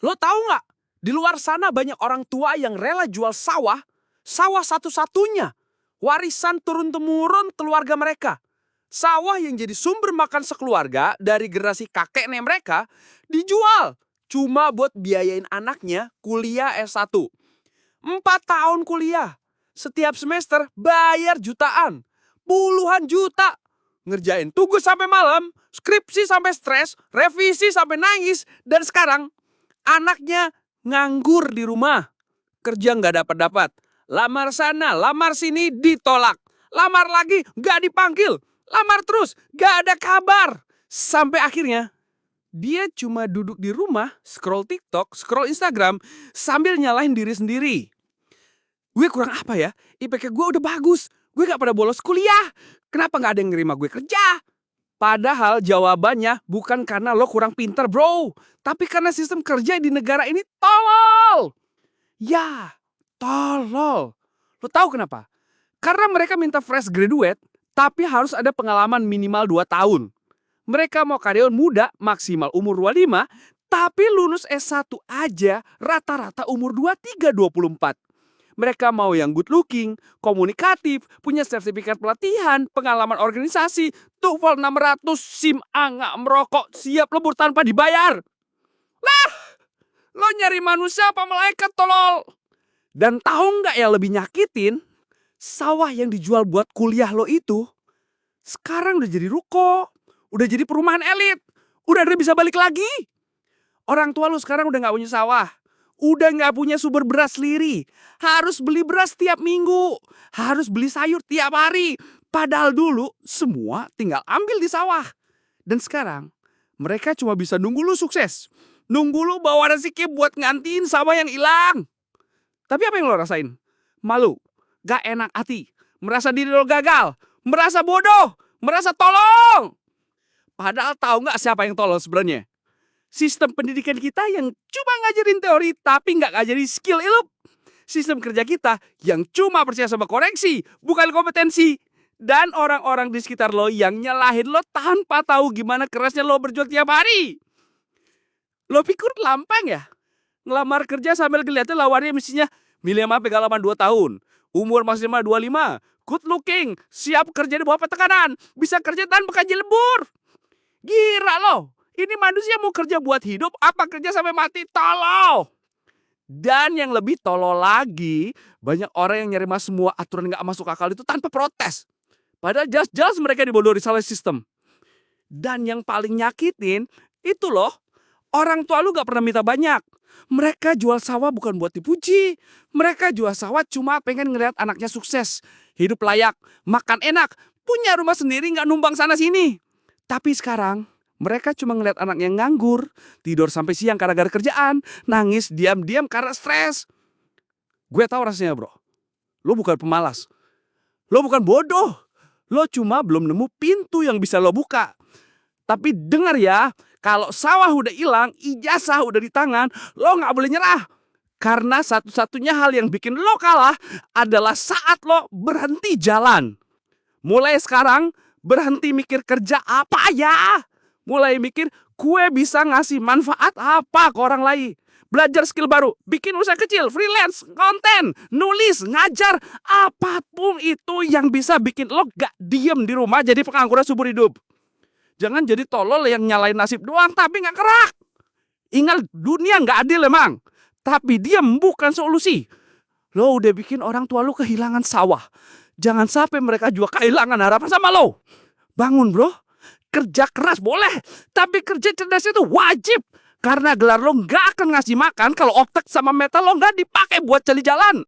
Lo tahu nggak? Di luar sana banyak orang tua yang rela jual sawah, sawah satu-satunya, warisan turun-temurun keluarga mereka. Sawah yang jadi sumber makan sekeluarga dari generasi kakek nenek mereka dijual cuma buat biayain anaknya kuliah S1. 4 tahun kuliah, setiap semester bayar jutaan, puluhan juta. Ngerjain tugas sampai malam, skripsi sampai stres, revisi sampai nangis, dan sekarang anaknya nganggur di rumah. Kerja nggak dapat-dapat. Lamar sana, lamar sini ditolak. Lamar lagi nggak dipanggil. Lamar terus, nggak ada kabar. Sampai akhirnya dia cuma duduk di rumah, scroll TikTok, scroll Instagram, sambil nyalahin diri sendiri. Gue kurang apa ya? IPK gue udah bagus. Gue gak pada bolos kuliah. Kenapa gak ada yang nerima gue kerja? Padahal jawabannya bukan karena lo kurang pintar bro. Tapi karena sistem kerja di negara ini tolol. Ya, tolol. Lo tahu kenapa? Karena mereka minta fresh graduate, tapi harus ada pengalaman minimal 2 tahun. Mereka mau karyawan muda maksimal umur 25, tapi lulus S1 aja rata-rata umur 23-24. Mereka mau yang good looking, komunikatif, punya sertifikat pelatihan, pengalaman organisasi, TOEFL 600, SIM A nggak merokok, siap lebur tanpa dibayar. Lah, lo nyari manusia apa malaikat tolol? Dan tahu nggak yang lebih nyakitin? Sawah yang dijual buat kuliah lo itu sekarang udah jadi ruko, udah jadi perumahan elit, udah ada bisa balik lagi. Orang tua lo sekarang udah nggak punya sawah. Udah gak punya sumber beras sendiri. Harus beli beras tiap minggu. Harus beli sayur tiap hari. Padahal dulu semua tinggal ambil di sawah. Dan sekarang mereka cuma bisa nunggu lu sukses. Nunggu lu bawa rezeki buat ngantiin sawah yang hilang. Tapi apa yang lo rasain? Malu, gak enak hati, merasa diri lo gagal, merasa bodoh, merasa tolong. Padahal tahu gak siapa yang tolong sebenarnya? Sistem pendidikan kita yang cuma ngajarin teori tapi nggak ngajarin skill ilmu. Sistem kerja kita yang cuma percaya sama koreksi, bukan kompetensi. Dan orang-orang di sekitar lo yang nyalahin lo tanpa tahu gimana kerasnya lo berjuang tiap hari. Lo pikir lampang ya? Ngelamar kerja sambil ngeliatin lawannya mestinya minimal pengalaman 2 tahun. Umur maksimal 25. Good looking. Siap kerja di bawah tekanan. Bisa kerja tanpa gaji lembur. Gila lo. Ini manusia mau kerja buat hidup apa kerja sampai mati? Tolol. Dan yang lebih tolol lagi, banyak orang yang nyerima semua aturan gak masuk akal itu tanpa protes. Padahal jelas-jelas mereka dibodohi salah sistem. Dan yang paling nyakitin, itu loh, orang tua lu gak pernah minta banyak. Mereka jual sawah bukan buat dipuji. Mereka jual sawah cuma pengen ngeliat anaknya sukses. Hidup layak, makan enak, punya rumah sendiri gak numpang sana sini. Tapi sekarang mereka cuma ngeliat anaknya nganggur, tidur sampai siang gara-gara kerjaan, nangis diam-diam karena stres. Gue tahu rasanya bro, lo bukan pemalas, lo bukan bodoh, lo cuma belum nemu pintu yang bisa lo buka. Tapi dengar ya, kalau sawah udah hilang, ijazah udah di tangan, lo gak boleh nyerah. Karena satu-satunya hal yang bikin lo kalah adalah saat lo berhenti jalan. Mulai sekarang, berhenti mikir kerja apa ya. Mulai mikir gue bisa ngasih manfaat apa ke orang lain. Belajar skill baru, bikin usaha kecil, freelance, konten, nulis, ngajar. Apapun itu yang bisa bikin lo gak diem di rumah jadi pengangguran seumur hidup. Jangan jadi tolol yang nyalain nasib doang tapi gak gerak. Ingat dunia gak adil emang. Tapi diem bukan solusi. Lo udah bikin orang tua lo kehilangan sawah. Jangan sampai mereka juga kehilangan harapan sama lo. Bangun bro. Kerja keras boleh, tapi kerja cerdas itu wajib. Karena gelar lo gak akan ngasih makan kalau otak sama mental lo gak dipakai buat cari jalan.